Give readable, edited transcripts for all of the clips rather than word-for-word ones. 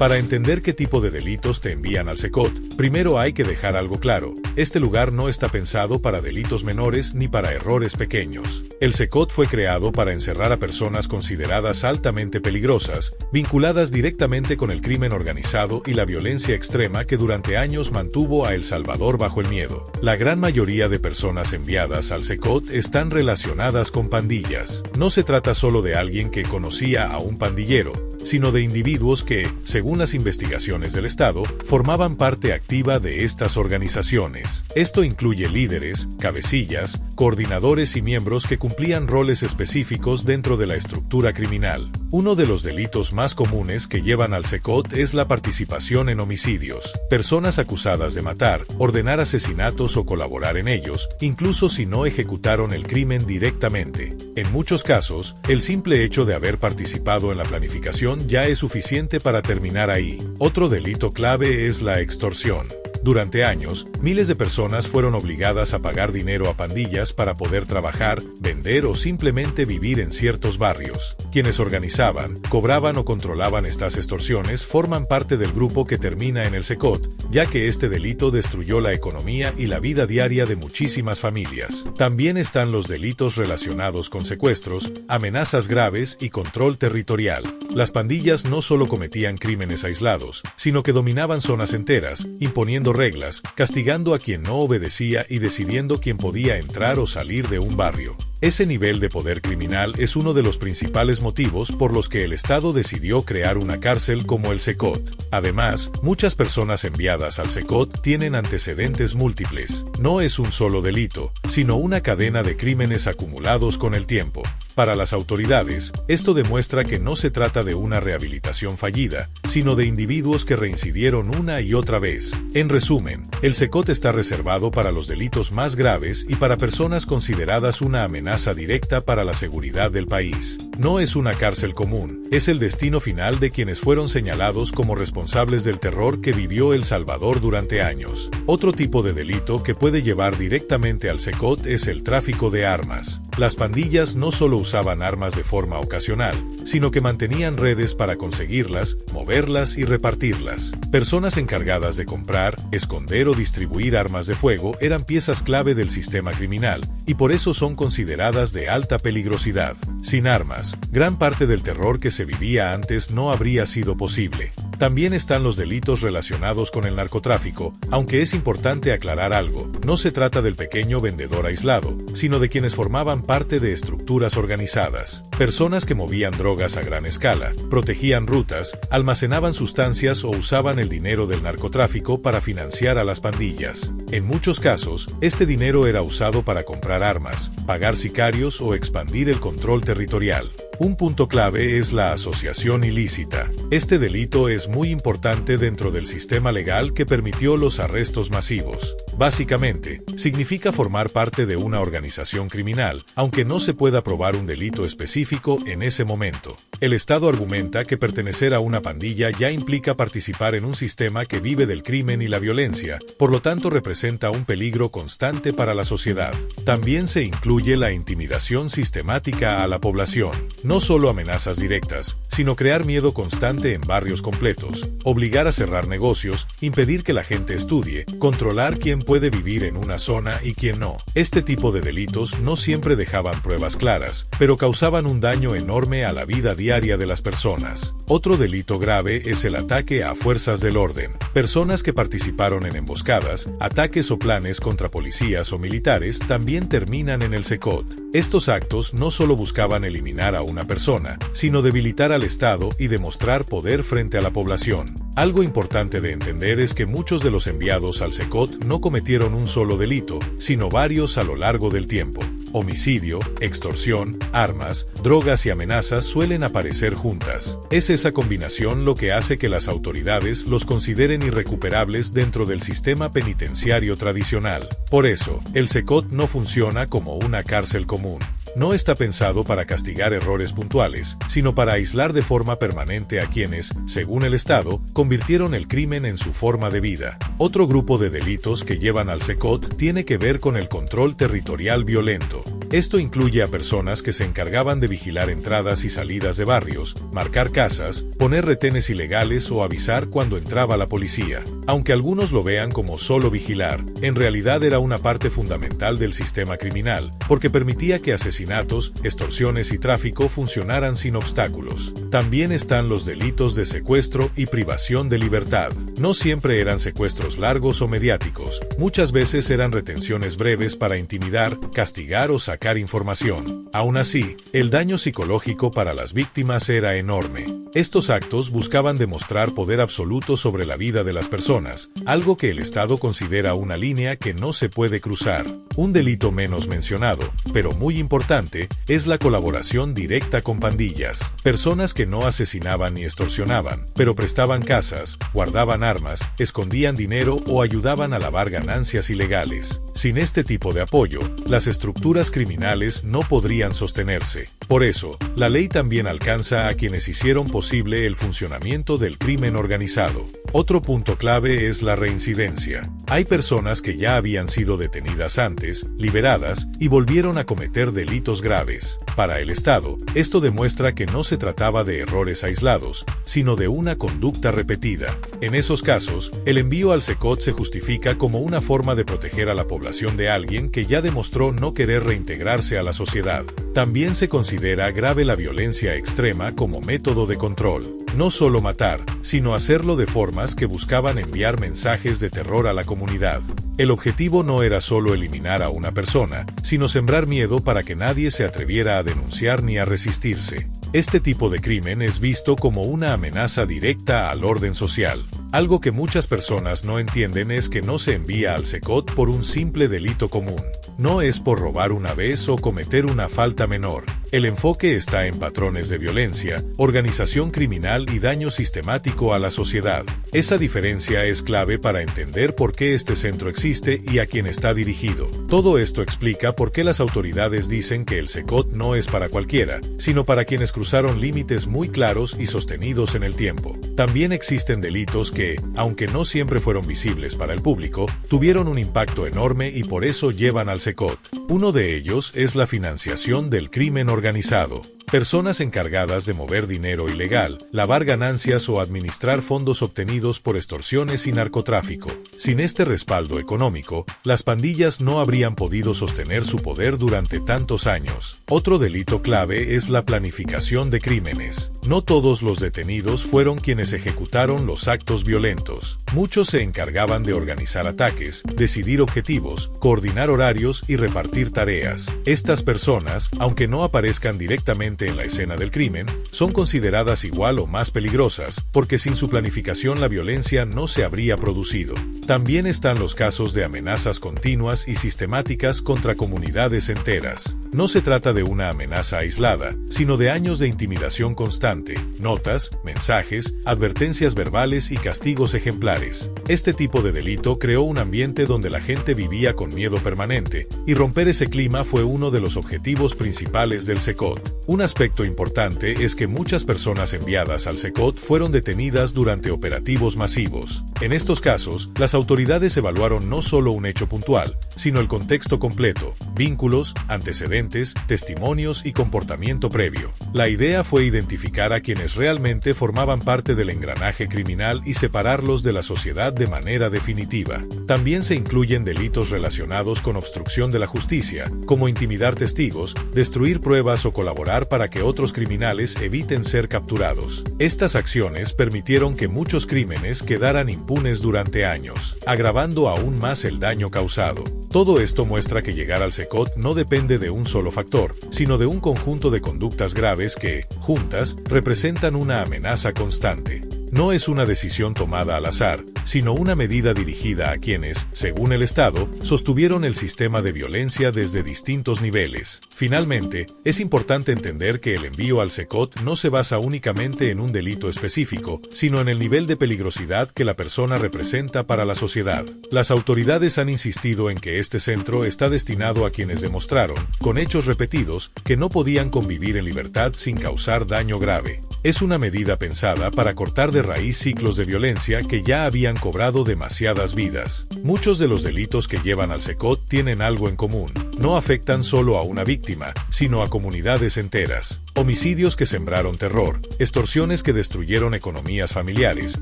Para entender qué tipo de delitos te envían al SECOT, primero hay que dejar algo claro. Este lugar no está pensado para delitos menores ni para errores pequeños. El SECOT fue creado para encerrar a personas consideradas altamente peligrosas, vinculadas directamente con el crimen organizado y la violencia extrema que durante años mantuvo a El Salvador bajo el miedo. La gran mayoría de personas enviadas al SECOT están relacionadas con pandillas. No se trata solo de alguien que conocía a un pandillero, sino de individuos que, según las investigaciones del Estado, formaban parte activa de estas organizaciones. Esto incluye líderes, cabecillas, coordinadores y miembros que cumplían roles específicos dentro de la estructura criminal. Uno de los delitos más comunes que llevan al SECOT es la participación en homicidios. Personas acusadas de matar, ordenar asesinatos o colaborar en ellos, incluso si no ejecutaron el crimen directamente. En muchos casos, el simple hecho de haber participado en la planificación ya es suficiente para terminar ahí. Otro delito clave es la extorsión. Durante años, miles de personas fueron obligadas a pagar dinero a pandillas para poder trabajar, vender o simplemente vivir en ciertos barrios. Quienes organizaban, cobraban o controlaban estas extorsiones forman parte del grupo que termina en el SECOT, ya que este delito destruyó la economía y la vida diaria de muchísimas familias. También están los delitos relacionados con secuestros, amenazas graves y control territorial. Las pandillas no solo cometían crímenes aislados, sino que dominaban zonas enteras, imponiendo reglas, castigando a quien no obedecía y decidiendo quién podía entrar o salir de un barrio. Ese nivel de poder criminal es uno de los principales motivos por los que el Estado decidió crear una cárcel como el SECOT. Además, muchas personas enviadas al SECOT tienen antecedentes múltiples. No es un solo delito, sino una cadena de crímenes acumulados con el tiempo. Para las autoridades, esto demuestra que no se trata de una rehabilitación fallida, sino de individuos que reincidieron una y otra vez. En resumen, el SECOT está reservado para los delitos más graves y para personas consideradas una amenaza directa para la seguridad del país. No es una cárcel común, es el destino final de quienes fueron señalados como responsables del terror que vivió El Salvador durante años. Otro tipo de delito que puede llevar directamente al SECOT es el tráfico de armas. Las pandillas no solo usaban armas de forma ocasional, sino que mantenían redes para conseguirlas, moverlas y repartirlas. Personas encargadas de comprar, esconder o distribuir armas de fuego eran piezas clave del sistema criminal, y por eso son consideradas de alta peligrosidad. Sin armas, gran parte del terror que se vivía antes no habría sido posible. También están los delitos relacionados con el narcotráfico, aunque es importante aclarar algo, no se trata del pequeño vendedor aislado, sino de quienes formaban parte de estructuras organizadas. Personas que movían drogas a gran escala, protegían rutas, almacenaban sustancias o usaban el dinero del narcotráfico para financiar a las pandillas. En muchos casos, este dinero era usado para comprar armas, pagar sicarios o expandir el control territorial. Un punto clave es la asociación ilícita. Este delito es muy importante dentro del sistema legal que permitió los arrestos masivos. Básicamente, significa formar parte de una organización criminal, aunque no se pueda probar un delito específico en ese momento. El Estado argumenta que pertenecer a una pandilla ya implica participar en un sistema que vive del crimen y la violencia, por lo tanto representa un peligro constante para la sociedad. También se incluye la intimidación sistemática a la población. No solo amenazas directas, sino crear miedo constante en barrios completos, obligar a cerrar negocios, impedir que la gente estudie, controlar quién puede vivir en una zona y quién no. Este tipo de delitos no siempre dejaban pruebas claras, pero causaban un daño enorme a la vida diaria de las personas. Otro delito grave es el ataque a fuerzas del orden. Personas que participaron en emboscadas, ataques o planes contra policías o militares también terminan en el SECOT. Estos actos no solo buscaban eliminar a una persona, sino debilitar al Estado y demostrar poder frente a la población. Algo importante de entender es que muchos de los enviados al SECOT no cometieron un solo delito, sino varios a lo largo del tiempo. Homicidio, extorsión, armas, drogas y amenazas suelen aparecer juntas. Es esa combinación lo que hace que las autoridades los consideren irrecuperables dentro del sistema penitenciario tradicional. Por eso, el SECOT no funciona como una cárcel común. No está pensado para castigar errores puntuales, sino para aislar de forma permanente a quienes, según el Estado, convirtieron el crimen en su forma de vida. Otro grupo de delitos que llevan al SECOT tiene que ver con el control territorial violento. Esto incluye a personas que se encargaban de vigilar entradas y salidas de barrios, marcar casas, poner retenes ilegales o avisar cuando entraba la policía. Aunque algunos lo vean como solo vigilar, en realidad era una parte fundamental del sistema criminal, porque permitía que asesinatos, extorsiones y tráfico funcionaran sin obstáculos. También están los delitos de secuestro y privación de libertad. No siempre eran secuestros largos o mediáticos, muchas veces eran retenciones breves para intimidar, castigar o sacar información. Aún así, el daño psicológico para las víctimas era enorme. Estos actos buscaban demostrar poder absoluto sobre la vida de las personas, algo que el Estado considera una línea que no se puede cruzar. Un delito menos mencionado, pero muy importante, es la colaboración directa con pandillas. Personas que no asesinaban ni extorsionaban, pero prestaban casas, guardaban armas, escondían dinero o ayudaban a lavar ganancias ilegales. Sin este tipo de apoyo, las estructuras criminales no podrían sostenerse. Por eso, la ley también alcanza a quienes hicieron posible el funcionamiento del crimen organizado. Otro punto clave es la reincidencia. Hay personas que ya habían sido detenidas antes, liberadas, y volvieron a cometer delitos graves. Para el Estado, esto demuestra que no se trataba de errores aislados, sino de una conducta repetida. En esos casos, el envío al SECOT se justifica como una forma de proteger a la población de alguien que ya demostró no querer reintegrarse a la sociedad. También se considera grave la violencia extrema como método de control. No solo matar, sino hacerlo de formas que buscaban enviar mensajes de terror a la comunidad. El objetivo no era solo eliminar a una persona, sino sembrar miedo para que nadie se atreviera a denunciar ni a resistirse. Este tipo de crimen es visto como una amenaza directa al orden social. Algo que muchas personas no entienden es que no se envía al SECOT por un simple delito común. No es por robar una vez o cometer una falta menor. El enfoque está en patrones de violencia, organización criminal y daño sistemático a la sociedad. Esa diferencia es clave para entender por qué este centro existe y a quién está dirigido. Todo esto explica por qué las autoridades dicen que el SECOT no es para cualquiera, sino para quienes cruzaron límites muy claros y sostenidos en el tiempo. También existen delitos que, aunque no siempre fueron visibles para el público, tuvieron un impacto enorme y por eso llevan al SECOT. Uno de ellos es la financiación del crimen organizado. Personas encargadas de mover dinero ilegal, lavar ganancias o administrar fondos obtenidos por extorsiones y narcotráfico. Sin este respaldo económico, las pandillas no habrían podido sostener su poder durante tantos años. Otro delito clave es la planificación de crímenes. No todos los detenidos fueron quienes ejecutaron los actos violentos. Muchos se encargaban de organizar ataques, decidir objetivos, coordinar horarios y repartir tareas. Estas personas, aunque no aparezcan directamente en la escena del crimen, son consideradas igual o más peligrosas, porque sin su planificación la violencia no se habría producido. También están los casos de amenazas continuas y sistemáticas contra comunidades enteras. No se trata de una amenaza aislada, sino de años de intimidación constante, notas, mensajes, advertencias verbales y castigos ejemplares. Este tipo de delito creó un ambiente donde la gente vivía con miedo permanente, y romper ese clima fue uno de los objetivos principales del SECOT. Un aspecto importante es que muchas personas enviadas al SECOT fueron detenidas durante operativos masivos. En estos casos, las autoridades evaluaron no solo un hecho puntual, sino el contexto completo, vínculos, antecedentes, testimonios y comportamiento previo. La idea fue identificar a quienes realmente formaban parte del engranaje criminal y separarlos de la sociedad de manera definitiva. También se incluyen delitos relacionados con obstrucción de la justicia, como intimidar testigos, destruir pruebas o colaborar para que otros criminales eviten ser capturados. Estas acciones permitieron que muchos crímenes quedaran impunes durante años, agravando aún más el daño causado. Todo esto muestra que llegar al SECOT no depende de un solo factor, sino de un conjunto de conductas graves que, juntas, representan una amenaza constante. No es una decisión tomada al azar, sino una medida dirigida a quienes, según el Estado, sostuvieron el sistema de violencia desde distintos niveles. Finalmente, es importante entender que el envío al SECOT no se basa únicamente en un delito específico, sino en el nivel de peligrosidad que la persona representa para la sociedad. Las autoridades han insistido en que este centro está destinado a quienes demostraron, con hechos repetidos, que no podían convivir en libertad sin causar daño grave. Es una medida pensada para cortar de raíz ciclos de violencia que ya habían cobrado demasiadas vidas. Muchos de los delitos que llevan al SECOT tienen algo en común. no afectan solo a una víctima, sino a comunidades enteras. Homicidios que sembraron terror, extorsiones que destruyeron economías familiares,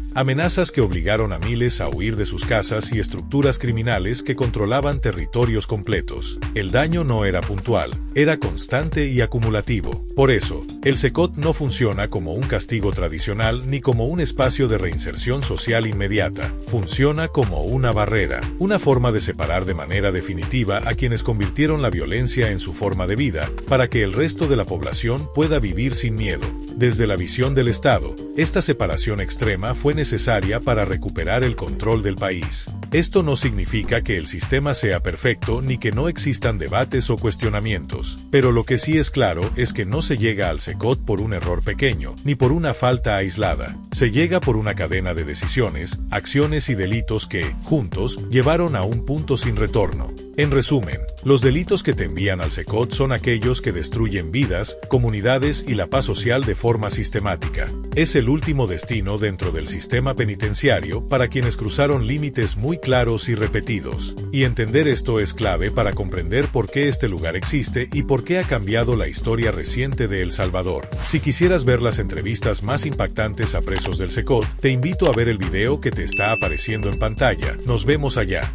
amenazas que obligaron a miles a huir de sus casas y estructuras criminales que controlaban territorios completos. El daño no era puntual, era constante y acumulativo. Por eso, el SECOT no funciona como un castigo tradicional ni como un espacio de reinserción social inmediata. Funciona como una barrera, una forma de separar de manera definitiva a quienes convirtieron la violencia en su forma de vida, para que el resto de la población pueda vivir sin miedo. Desde la visión del Estado, esta separación extrema fue necesaria para recuperar el control del país. Esto no significa que el sistema sea perfecto ni que no existan debates o cuestionamientos, pero lo que sí es claro es que no se llega al SECOT por un error pequeño, ni por una falta aislada. Se llega por una cadena de decisiones, acciones y delitos que, juntos, llevaron a un punto sin retorno. En resumen, los delitos que te envían al SECOT son aquellos que destruyen vidas, comunidades y la paz social de forma sistemática. Es el último destino dentro del sistema penitenciario para quienes cruzaron límites muy claros y repetidos. Y entender esto es clave para comprender por qué este lugar existe y por qué ha cambiado la historia reciente de El Salvador. Si quisieras ver las entrevistas más impactantes a presos del SECOT, te invito a ver el video que te está apareciendo en pantalla. Nos vemos allá.